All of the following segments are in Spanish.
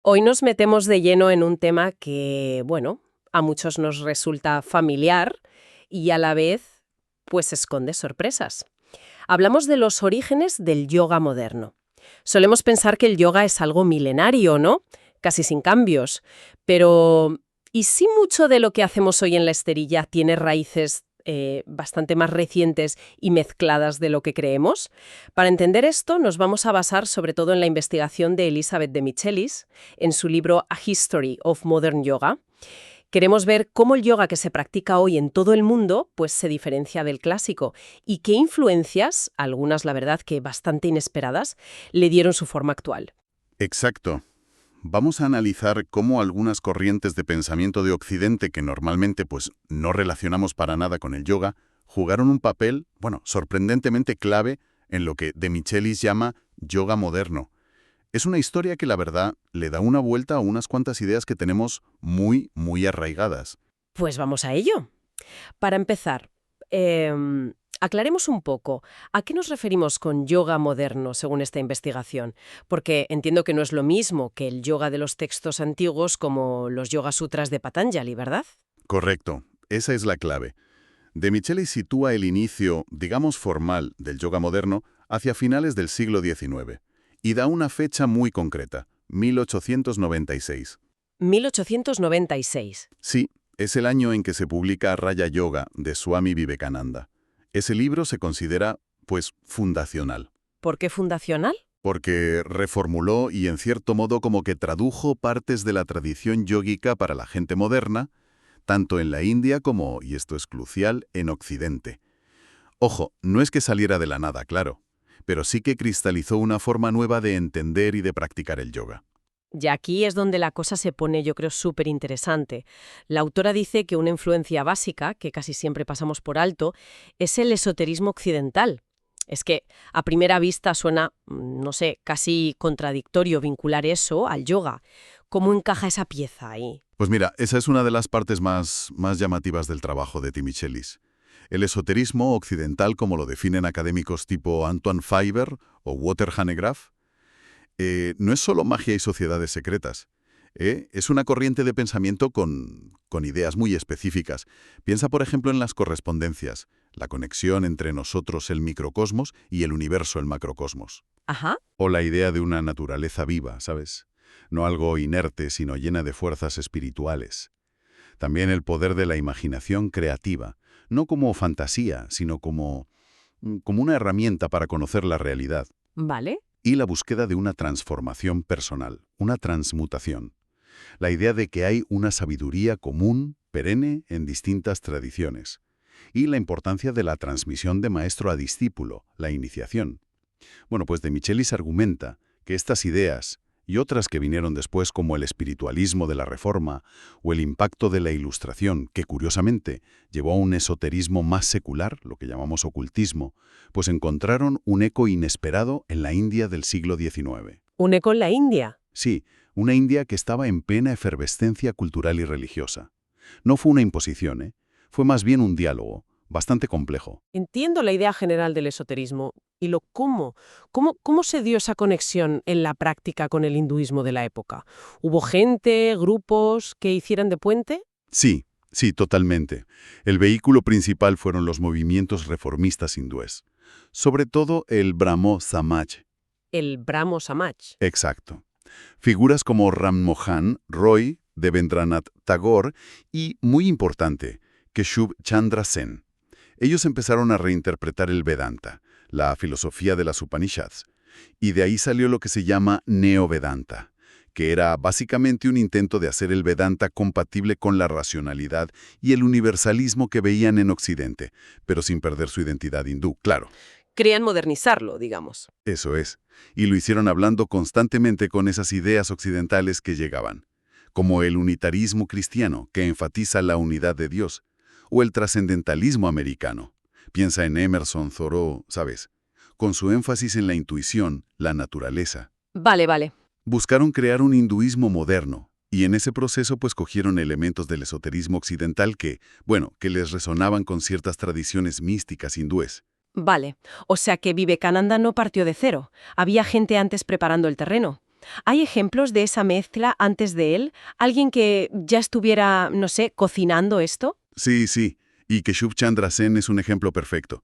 Hoy nos metemos de lleno en un tema que, bueno, a muchos nos resulta familiar y a la vez, pues esconde sorpresas. Hablamos de los orígenes del yoga moderno. Solemos pensar que el yoga es algo milenario, ¿no? Casi sin cambios. Pero, ¿y si mucho de lo que hacemos hoy en la esterilla tiene raíces bastante más recientes y mezcladas de lo que creemos? Para entender esto, nos vamos a basar sobre todo en la investigación de Elizabeth de Michelis, en su libro A History of Modern Yoga. Queremos ver cómo el yoga que se practica hoy en todo el mundo pues, se diferencia del clásico y qué influencias, algunas la verdad que bastante inesperadas, le dieron su forma actual. Exacto. Vamos a analizar cómo algunas corrientes de pensamiento de Occidente que normalmente pues no relacionamos para nada con el yoga, jugaron un papel, sorprendentemente clave en lo que de Michelis llama yoga moderno. Es una historia que la verdad le da una vuelta a unas cuantas ideas que tenemos muy arraigadas. Pues vamos a ello. Para empezar, aclaremos un poco, ¿a qué nos referimos con yoga moderno según esta investigación? Porque entiendo que no es lo mismo que el yoga de los textos antiguos como los Yoga Sutras de Patanjali, ¿verdad? Correcto, esa es la clave. De Michelis sitúa el inicio, digamos formal, del yoga moderno hacia finales del siglo XIX y da una fecha muy concreta, 1896. 1896. Sí, es el año en que se publica Raya Yoga de Swami Vivekananda. Ese libro se considera, pues, fundacional, ¿Por qué fundacional? porque reformuló y en cierto modo como que tradujo partes de la tradición yógica para la gente moderna, tanto en la India como, y esto es crucial, en Occidente. Ojo, no es que saliera de la nada, claro, pero sí que cristalizó una forma nueva de entender y de practicar el yoga. Y aquí es donde la cosa se pone, yo creo, súper interesante. La autora dice que una influencia básica, que casi siempre pasamos por alto, es el esoterismo occidental. Es que a primera vista suena, no sé, casi contradictorio vincular eso al yoga. ¿Cómo encaja esa pieza ahí? Pues mira, esa es una de las partes más llamativas del trabajo de Michelis. El esoterismo occidental, como lo definen académicos tipo Antoine Faber o Walter Hanegraaff, no es solo magia y sociedades secretas. Es una corriente de pensamiento con ideas muy específicas. Piensa, por ejemplo, en las correspondencias, la conexión entre nosotros, el microcosmos, y el universo, el macrocosmos. Ajá. O la idea de una naturaleza viva, ¿sabes? No algo inerte, sino llena de fuerzas espirituales. También el poder de la imaginación creativa, no como fantasía, sino como una herramienta para conocer la realidad. Vale. Y la búsqueda de una transformación personal, una transmutación. La idea de que hay una sabiduría común, perenne, en distintas tradiciones. Y la importancia de la transmisión de maestro a discípulo, la iniciación. Bueno, pues de Michelis argumenta que estas ideas, y otras que vinieron después como el espiritualismo de la Reforma o el impacto de la Ilustración, que curiosamente llevó a un esoterismo más secular, lo que llamamos ocultismo, pues encontraron un eco inesperado en la India del siglo XIX. ¿Un eco en la India? Sí, una India que estaba en plena efervescencia cultural y religiosa. No fue una imposición, fue más bien un diálogo, bastante complejo. Entiendo la idea general del esoterismo y lo cómo se dio esa conexión en la práctica con el hinduismo de la época. ¿Hubo gente, grupos que hicieran de puente? Sí, totalmente. El vehículo principal fueron los movimientos reformistas hindúes, sobre todo el Brahmo Samaj. El Brahmo Samaj. Exacto. Figuras como Ram Mohan Roy, Devendranath Tagore y, muy importante, Keshub Chandra Sen. Ellos empezaron a reinterpretar el Vedanta, la filosofía de las Upanishads, y de ahí salió lo que se llama Neo-Vedanta, que era básicamente un intento de hacer el Vedanta compatible con la racionalidad y el universalismo que veían en Occidente, pero sin perder su identidad hindú, claro. Querían modernizarlo, digamos. Eso es, y lo hicieron hablando constantemente con esas ideas occidentales que llegaban, como el unitarismo cristiano, que enfatiza la unidad de Dios, o el trascendentalismo americano. Piensa en Emerson, Thoreau, ¿sabes? Con su énfasis en la intuición, la naturaleza. Vale. Buscaron crear un hinduismo moderno, y en ese proceso pues cogieron elementos del esoterismo occidental que les resonaban con ciertas tradiciones místicas hindúes. Vale. O sea que Vivekananda no partió de cero. Había gente antes preparando el terreno. ¿Hay ejemplos de esa mezcla antes de él? ¿Alguien que ya estuviera, no sé, cocinando esto? Sí, sí, y Keshuv Chandra Sen es un ejemplo perfecto.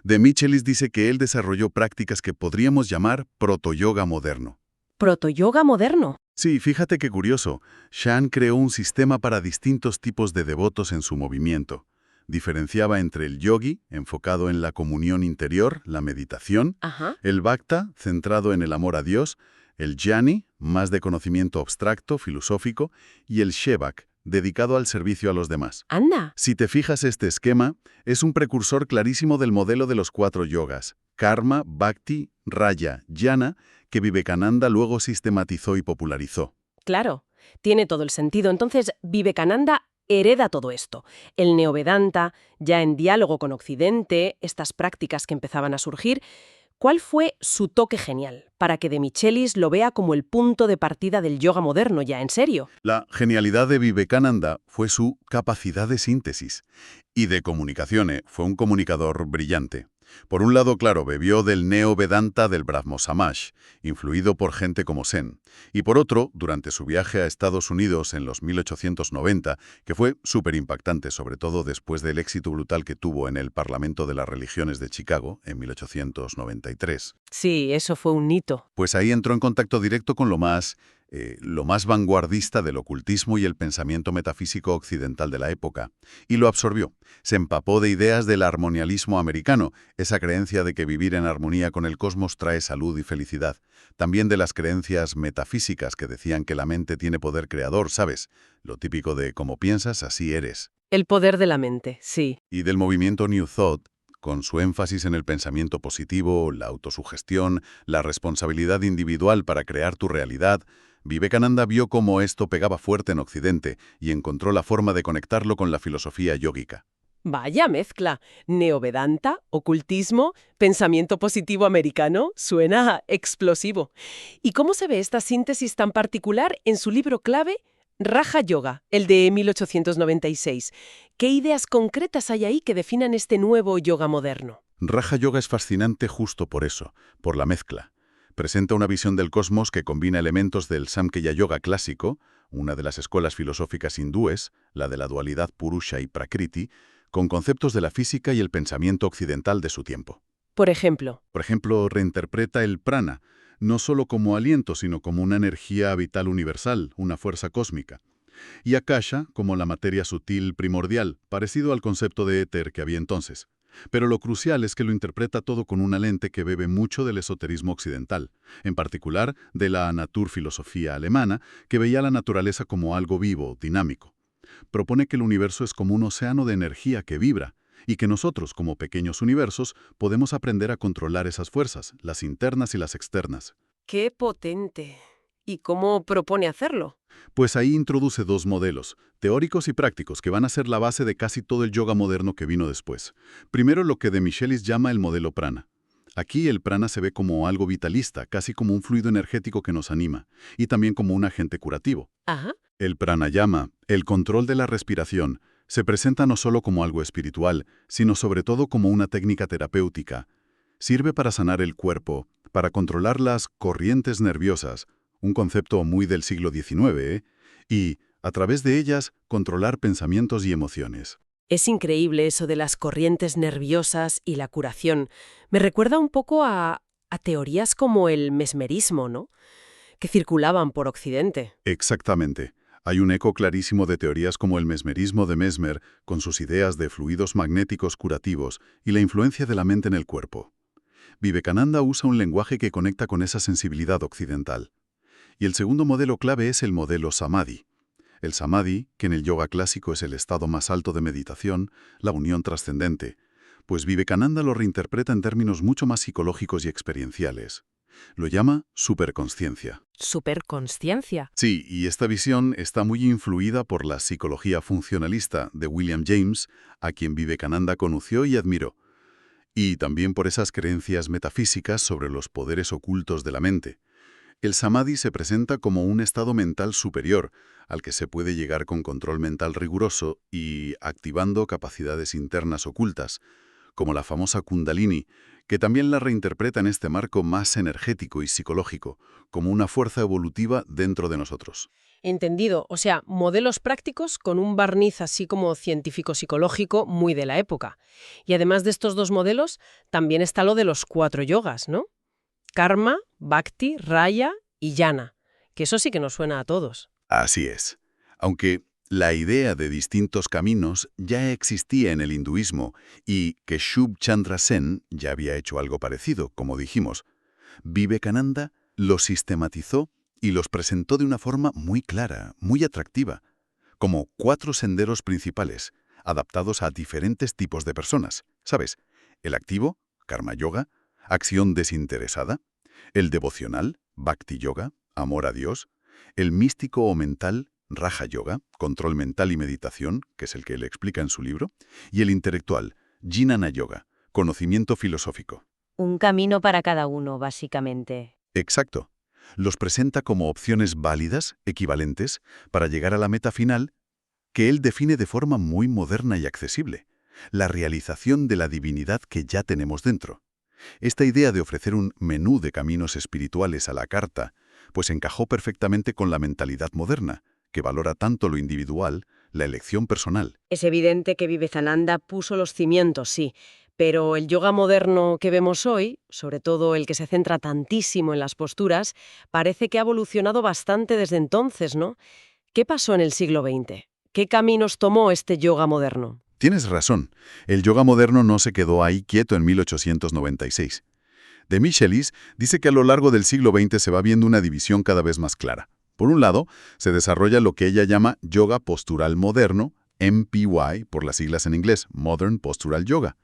De Michelis dice que él desarrolló prácticas que podríamos llamar proto-yoga moderno. Proto-yoga moderno. Sí, fíjate qué curioso. Shan creó un sistema para distintos tipos de devotos en su movimiento. Diferenciaba entre el yogi, enfocado en la comunión interior, la meditación, Ajá. el bhakta, centrado en el amor a Dios, el jnani, más de conocimiento abstracto, filosófico, y el shevak, dedicado al servicio a los demás. Anda. Si te fijas, este esquema es un precursor clarísimo del modelo de los 4 yogas, karma, bhakti, raya, jnana, que Vivekananda luego sistematizó y popularizó. Claro, tiene todo el sentido. Entonces, Vivekananda hereda todo esto. El neovedanta, ya en diálogo con Occidente, estas prácticas que empezaban a surgir. ¿Cuál fue su toque genial para que De Michelis lo vea como el punto de partida del yoga moderno ya en serio? La genialidad de Vivekananda fue su capacidad de síntesis y de comunicación. Fue un comunicador brillante. Por un lado, claro, bebió del Neo-Vedanta del Brahmo Samaj, influido por gente como Zen. Y por otro, durante su viaje a Estados Unidos en los 1890, que fue súper impactante, sobre todo después del éxito brutal que tuvo en el Parlamento de las Religiones de Chicago en 1893. Sí, eso fue un hito. Pues ahí entró en contacto directo con lo más vanguardista del ocultismo y el pensamiento metafísico occidental de la época, y lo absorbió. Se empapó de ideas del armonialismo americano, esa creencia de que vivir en armonía con el cosmos trae salud y felicidad. También de las creencias metafísicas que decían que la mente tiene poder creador, ¿sabes? Lo típico de como piensas, así eres. El poder de la mente, sí. Y del movimiento New Thought, con su énfasis en el pensamiento positivo, la autosugestión, la responsabilidad individual para crear tu realidad, Vivekananda vio cómo esto pegaba fuerte en Occidente y encontró la forma de conectarlo con la filosofía yógica. Vaya mezcla. Neovedanta, ocultismo, pensamiento positivo americano. Suena explosivo. ¿Y cómo se ve esta síntesis tan particular en su libro clave, Raja Yoga, el de 1896? ¿Qué ideas concretas hay ahí que definan este nuevo yoga moderno? Raja Yoga es fascinante justo por eso, por la mezcla. Presenta una visión del cosmos que combina elementos del Samkhya Yoga clásico, una de las escuelas filosóficas hindúes, la de la dualidad Purusha y Prakriti, con conceptos de la física y el pensamiento occidental de su tiempo. Por ejemplo. Por ejemplo, reinterpreta el prana, no solo como aliento, sino como una energía vital universal, una fuerza cósmica. Y akasha como la materia sutil primordial, parecido al concepto de éter que había entonces. Pero lo crucial es que lo interpreta todo con una lente que bebe mucho del esoterismo occidental, en particular de la naturfilosofía alemana, que veía la naturaleza como algo vivo, dinámico. Propone que el universo es como un océano de energía que vibra, y que nosotros, como pequeños universos, podemos aprender a controlar esas fuerzas, las internas y las externas. ¡Qué potente! ¿Y cómo propone hacerlo? Pues ahí introduce dos modelos, teóricos y prácticos, que van a ser la base de casi todo el yoga moderno que vino después. Primero, lo que de Michelis llama el modelo prana. Aquí el prana se ve como algo vitalista, casi como un fluido energético que nos anima, y también como un agente curativo. Ajá. El pranayama, el control de la respiración, se presenta no solo como algo espiritual, sino sobre todo como una técnica terapéutica. Sirve para sanar el cuerpo, para controlar las corrientes nerviosas, un concepto muy del siglo XIX, y, a través de ellas, controlar pensamientos y emociones. Es increíble eso de las corrientes nerviosas y la curación. Me recuerda un poco a teorías como el mesmerismo, ¿no? Que circulaban por Occidente. Exactamente. Hay un eco clarísimo de teorías como el mesmerismo de Mesmer, con sus ideas de fluidos magnéticos curativos y la influencia de la mente en el cuerpo. Vivekananda usa un lenguaje que conecta con esa sensibilidad occidental. Y el segundo modelo clave es el modelo Samadhi. El Samadhi, que en el yoga clásico es el estado más alto de meditación, la unión trascendente, pues Vivekananda lo reinterpreta en términos mucho más psicológicos y experienciales. Lo llama superconsciencia. Superconsciencia. Sí, y esta visión está muy influida por la psicología funcionalista de William James, a quien Vivekananda conoció y admiró, y también por esas creencias metafísicas sobre los poderes ocultos de la mente. El samadhi se presenta como un estado mental superior, al que se puede llegar con control mental riguroso y activando capacidades internas ocultas, como la famosa Kundalini, que también la reinterpreta en este marco más energético y psicológico, como una fuerza evolutiva dentro de nosotros. Entendido. O sea, modelos prácticos con un barniz así como científico-psicológico muy de la época. Y además de estos dos modelos, también está lo de los 4 yogas, ¿no? Karma, Bhakti, Raya y Jnana, que eso sí que nos suena a todos. Así es. Aunque la idea de distintos caminos ya existía en el hinduismo y que Shub Chandra Sen ya había hecho algo parecido, como dijimos, Vivekananda los sistematizó y los presentó de una forma muy clara, muy atractiva, como 4 senderos principales, adaptados a diferentes tipos de personas. ¿Sabes? El activo, Karma Yoga, acción desinteresada; el devocional, Bhakti Yoga, amor a Dios; el místico o mental, Raja Yoga, control mental y meditación, que es el que él explica en su libro; y el intelectual, Jnana Yoga, conocimiento filosófico. Un camino para cada uno, básicamente. Exacto. Los presenta como opciones válidas, equivalentes, para llegar a la meta final, que él define de forma muy moderna y accesible: la realización de la divinidad que ya tenemos dentro. Esta idea de ofrecer un menú de caminos espirituales a la carta, pues encajó perfectamente con la mentalidad moderna, que valora tanto lo individual, la elección personal. Es evidente que Vivekananda puso los cimientos, sí, pero el yoga moderno que vemos hoy, sobre todo el que se centra tantísimo en las posturas, parece que ha evolucionado bastante desde entonces, ¿no? ¿Qué pasó en el siglo XX? ¿Qué caminos tomó este yoga moderno? Tienes razón, el yoga moderno no se quedó ahí quieto en 1896. De Michelis dice que a lo largo del siglo XX se va viendo una división cada vez más clara. Por un lado, se desarrolla lo que ella llama yoga postural moderno, MPY, por las siglas en inglés, Modern Postural Yoga.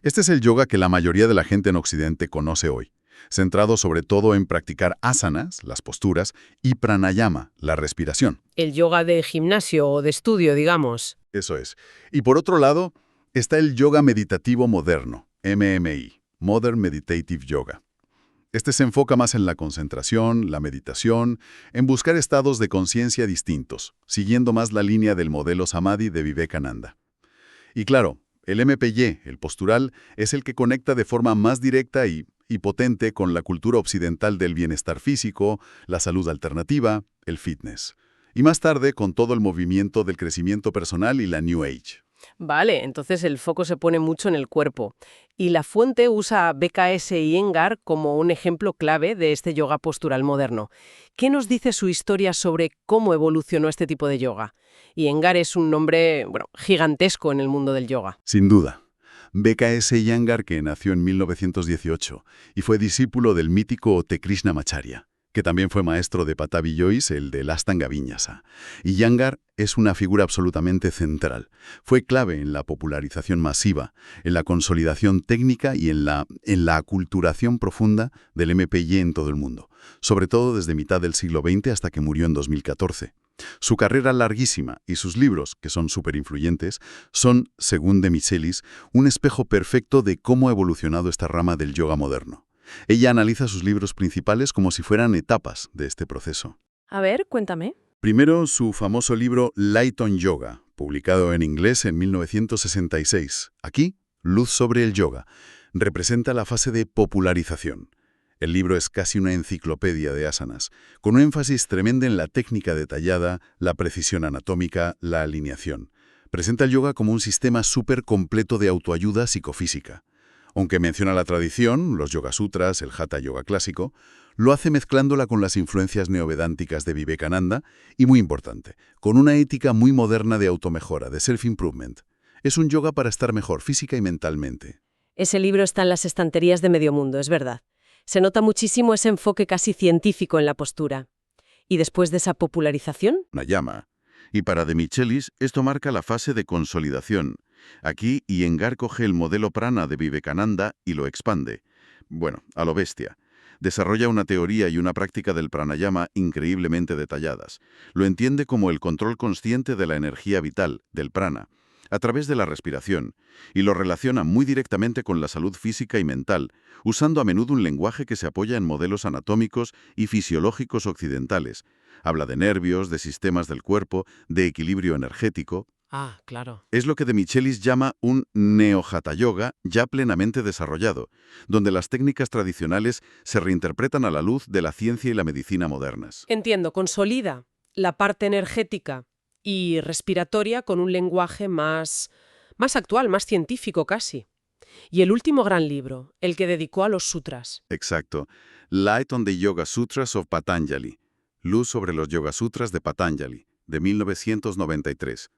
Este es el yoga que la mayoría de la gente en Occidente conoce hoy, centrado sobre todo en practicar asanas, las posturas, y pranayama, la respiración. El yoga de gimnasio o de estudio, digamos. Eso es. Y por otro lado, está el yoga meditativo moderno, MMI, Modern Meditative Yoga. Este se enfoca más en la concentración, la meditación, en buscar estados de conciencia distintos, siguiendo más la línea del modelo Samadhi de Vivekananda. Y claro, el MPY, el postural, es el que conecta de forma más directa y potente con la cultura occidental del bienestar físico, la salud alternativa, el fitness. Y más tarde con todo el movimiento del crecimiento personal y la New Age. Vale, entonces el foco se pone mucho en el cuerpo. Y la fuente usa a BKS y Iyengar como un ejemplo clave de este yoga postural moderno. ¿Qué nos dice su historia sobre cómo evolucionó este tipo de yoga? Iyengar es un nombre, gigantesco en el mundo del yoga. Sin duda. BKS Iyengar, que nació en 1918 y fue discípulo del mítico T. Krishnamacharya, que también fue maestro de Patabi Jois, el de Ashtanga Vinyasa. Iyengar es una figura absolutamente central. Fue clave en la popularización masiva, en la consolidación técnica y en la aculturación profunda del MPY en todo el mundo, sobre todo desde mitad del siglo XX hasta que murió en 2014. Su carrera larguísima y sus libros, que son súper influyentes, son, según de Michelis, un espejo perfecto de cómo ha evolucionado esta rama del yoga moderno. Ella analiza sus libros principales como si fueran etapas de este proceso. A ver, cuéntame. Primero, su famoso libro Light on Yoga, publicado en inglés en 1966. Aquí, Luz sobre el Yoga, representa la fase de popularización. El libro es casi una enciclopedia de asanas, con un énfasis tremendo en la técnica detallada, la precisión anatómica, la alineación. Presenta el yoga como un sistema súper completo de autoayuda psicofísica. Aunque menciona la tradición, los Yoga Sutras, el Hatha Yoga clásico, lo hace mezclándola con las influencias neovedánticas de Vivekananda y, muy importante, con una ética muy moderna de automejora, de self-improvement. Es un yoga para estar mejor física y mentalmente. Ese libro está en las estanterías de medio mundo, es verdad. Se nota muchísimo ese enfoque casi científico en la postura. ¿Y después de esa popularización? Pranayama. Y para De Michelis, esto marca la fase de consolidación. Aquí, Iyengar coge el modelo prana de Vivekananda y lo expande. Bueno, a lo bestia. Desarrolla una teoría y una práctica del pranayama increíblemente detalladas. Lo entiende como el control consciente de la energía vital, del prana, a través de la respiración, y lo relaciona muy directamente con la salud física y mental, usando a menudo un lenguaje que se apoya en modelos anatómicos y fisiológicos occidentales. Habla de nervios, de sistemas del cuerpo, de equilibrio energético. Ah, claro. Es lo que De Michelis llama un neo-hatha yoga ya plenamente desarrollado, donde las técnicas tradicionales se reinterpretan a la luz de la ciencia y la medicina modernas. Entiendo, consolida la parte energética y respiratoria con un lenguaje más actual, más científico casi. Y el último gran libro, el que dedicó a los sutras. Exacto. Light on the Yoga Sutras of Patanjali. Luz sobre los Yoga Sutras de Patanjali, de 1993.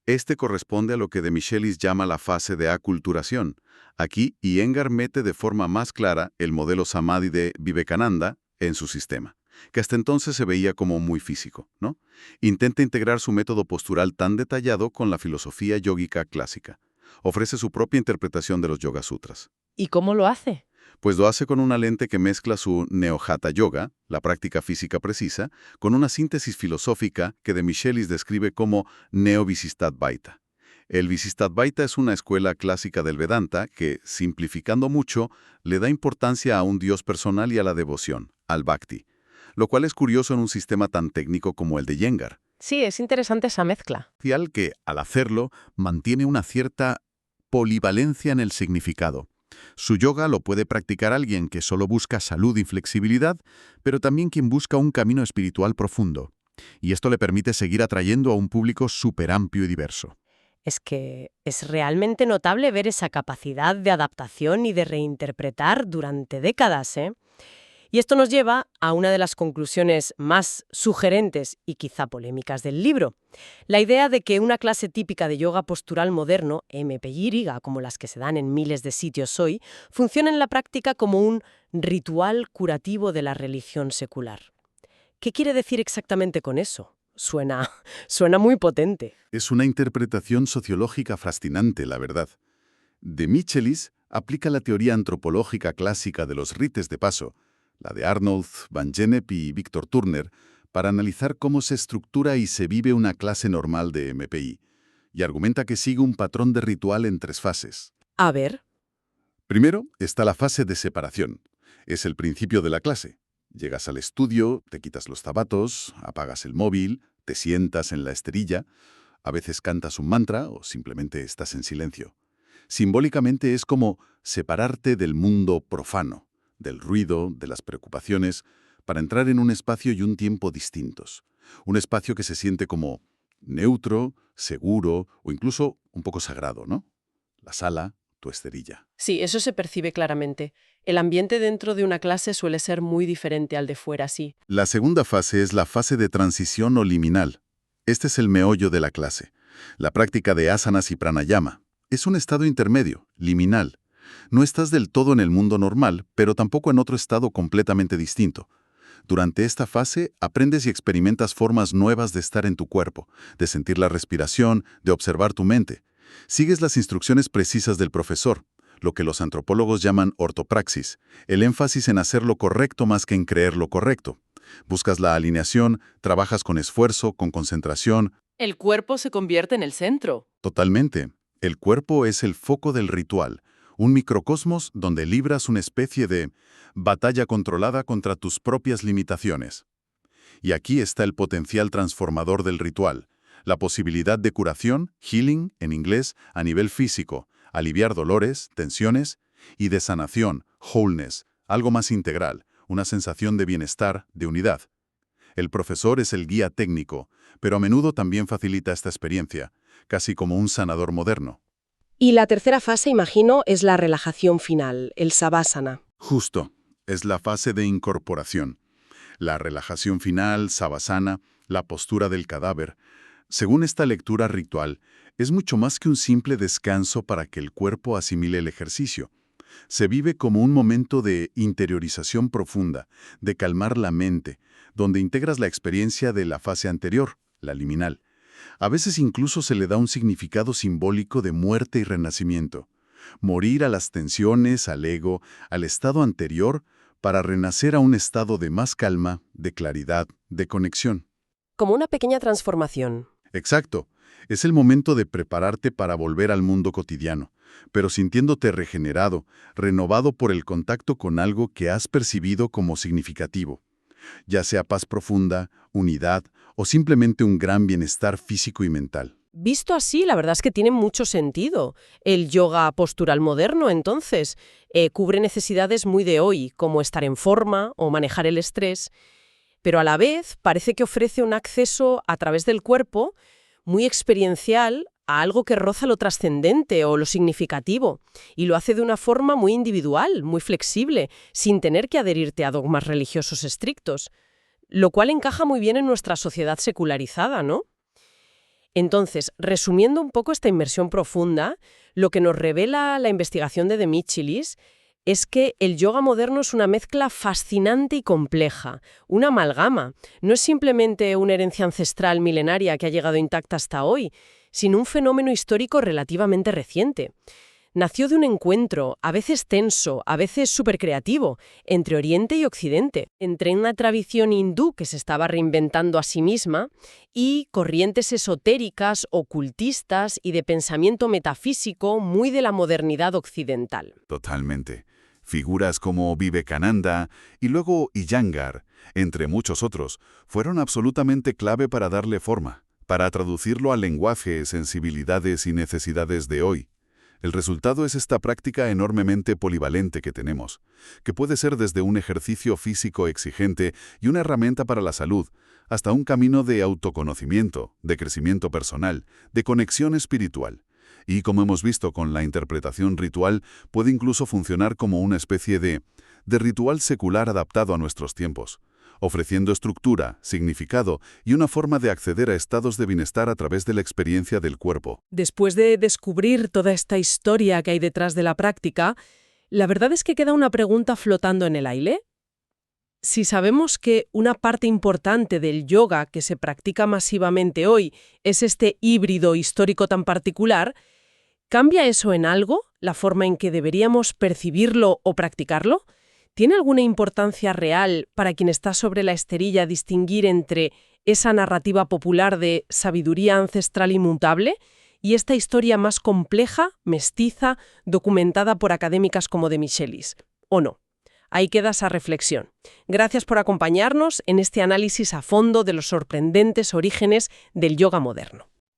Este corresponde a lo que De Michelis llama la fase de aculturación. Aquí, Iyengar mete de forma más clara el modelo Samadhi de Vivekananda en su sistema, que hasta entonces se veía como muy físico, ¿no? Intenta integrar su método postural tan detallado con la filosofía yógica clásica. Ofrece su propia interpretación de los Yoga Sutras. ¿Y cómo lo hace? Pues lo hace con una lente que mezcla su neo-hatha yoga, la práctica física precisa, con una síntesis filosófica que De Michelis describe como neo-Visistadvaita. El Visistadvaita es una escuela clásica del Vedanta que, simplificando mucho, le da importancia a un dios personal y a la devoción, al bhakti, lo cual es curioso en un sistema tan técnico como el de Iyengar, Sí, es interesante esa mezcla. que, al hacerlo, mantiene una cierta polivalencia en el significado. Su yoga lo puede practicar alguien que solo busca salud y flexibilidad, pero también quien busca un camino espiritual profundo. Y esto le permite seguir atrayendo a un público súper amplio y diverso. Es que es realmente notable ver esa capacidad de adaptación y de reinterpretar durante décadas, ¿eh? Y esto nos lleva a una de las conclusiones más sugerentes y quizá polémicas del libro. La idea de que una clase típica de yoga postural moderno, MPY, como las que se dan en miles de sitios hoy, funciona en la práctica como un ritual curativo de la religión secular. ¿Qué quiere decir exactamente con eso? Suena muy potente. Es una interpretación sociológica fascinante, la verdad. De Michelis aplica la teoría antropológica clásica de los rites de paso, la de Arnold, Van Gennep y Victor Turner, para analizar cómo se estructura y se vive una clase normal de MPI, y argumenta que sigue un patrón de ritual en 3 fases. A ver, Primero está la fase de separación. Es el principio de la clase. Llegas al estudio, te quitas los zapatos, apagas el móvil, te sientas en la esterilla, a veces cantas un mantra o simplemente estás en silencio. Simbólicamente es como separarte del mundo profano, del ruido, de las preocupaciones, para entrar en un espacio y un tiempo distintos. Un espacio que se siente como neutro, seguro o incluso un poco sagrado, ¿no? La sala, tu esterilla. sí, eso se percibe claramente. El ambiente dentro de una clase suele ser muy diferente al de fuera, sí. La segunda fase es la fase de transición o liminal. Este es el meollo de la clase. La práctica de asanas y pranayama. Es un estado intermedio, liminal. No estás del todo en el mundo normal, pero tampoco en otro estado completamente distinto. Durante esta fase, aprendes y experimentas formas nuevas de estar en tu cuerpo, de sentir la respiración, de observar tu mente. Sigues las instrucciones precisas del profesor, lo que los antropólogos llaman ortopraxis, el énfasis en hacer lo correcto más que en creer lo correcto. Buscas la alineación, trabajas con esfuerzo, con concentración. El cuerpo se convierte en el centro. Totalmente. El cuerpo es el foco del ritual, un microcosmos donde libras una especie de batalla controlada contra tus propias limitaciones. Y aquí está el potencial transformador del ritual, la posibilidad de curación, healing, en inglés, a nivel físico, aliviar dolores, tensiones, y de sanación, wholeness, algo más integral, una sensación de bienestar, de unidad. El profesor es el guía técnico, pero a menudo también facilita esta experiencia, casi como un sanador moderno. Y la tercera fase, imagino, es la relajación final, el savasana. Justo, es la fase de incorporación. La relajación final, savasana, la postura del cadáver. Según esta lectura ritual, es mucho más que un simple descanso para que el cuerpo asimile el ejercicio. Se vive como un momento de interiorización profunda, de calmar la mente, donde integras la experiencia de la fase anterior, la liminal. A veces incluso se le da un significado simbólico de muerte y renacimiento. Morir a las tensiones, al ego, al estado anterior, para renacer a un estado de más calma, de claridad, de conexión. Como una pequeña transformación. Exacto. Es el momento de prepararte para volver al mundo cotidiano, pero sintiéndote regenerado, renovado por el contacto con algo que has percibido como significativo, ya sea paz profunda, unidad o simplemente un gran bienestar físico y mental. Visto así, la verdad es que tiene mucho sentido. El yoga postural moderno, entonces, cubre necesidades muy de hoy, como estar en forma o manejar el estrés, pero a la vez parece que ofrece un acceso a través del cuerpo muy experiencial a algo que roza lo trascendente o lo significativo, y lo hace de una forma muy individual, muy flexible, sin tener que adherirte a dogmas religiosos estrictos, lo cual encaja muy bien en nuestra sociedad secularizada, ¿no? Entonces, resumiendo un poco esta inmersión profunda, lo que nos revela la investigación de Demichelis es que el yoga moderno es una mezcla fascinante y compleja, una amalgama. No es simplemente una herencia ancestral milenaria que ha llegado intacta hasta hoy, sino un fenómeno histórico relativamente reciente. Nació de un encuentro, a veces tenso, a veces súper creativo, entre Oriente y Occidente, entre una tradición hindú que se estaba reinventando a sí misma y corrientes esotéricas, ocultistas y de pensamiento metafísico muy de la modernidad occidental. Totalmente. Figuras como Vivekananda y luego Iyengar, entre muchos otros, fueron absolutamente clave para darle forma, para traducirlo al lenguaje, sensibilidades y necesidades de hoy. El resultado es esta práctica enormemente polivalente que tenemos, que puede ser desde un ejercicio físico exigente y una herramienta para la salud, hasta un camino de autoconocimiento, de crecimiento personal, de conexión espiritual. Y como hemos visto con la interpretación ritual, puede incluso funcionar como una especie de ritual secular adaptado a nuestros tiempos, ofreciendo estructura, significado y una forma de acceder a estados de bienestar a través de la experiencia del cuerpo. Después de descubrir toda esta historia que hay detrás de la práctica, la verdad es que queda una pregunta flotando en el aire. Si sabemos que una parte importante del yoga que se practica masivamente hoy es este híbrido histórico tan particular, ¿cambia eso en algo, la forma en que deberíamos percibirlo o practicarlo? ¿Tiene alguna importancia real para quien está sobre la esterilla distinguir entre esa narrativa popular de sabiduría ancestral inmutable y esta historia más compleja, mestiza, documentada por académicas como Demichelis? ¿O no? Ahí queda esa reflexión. Gracias por acompañarnos en este análisis a fondo de los sorprendentes orígenes del yoga moderno.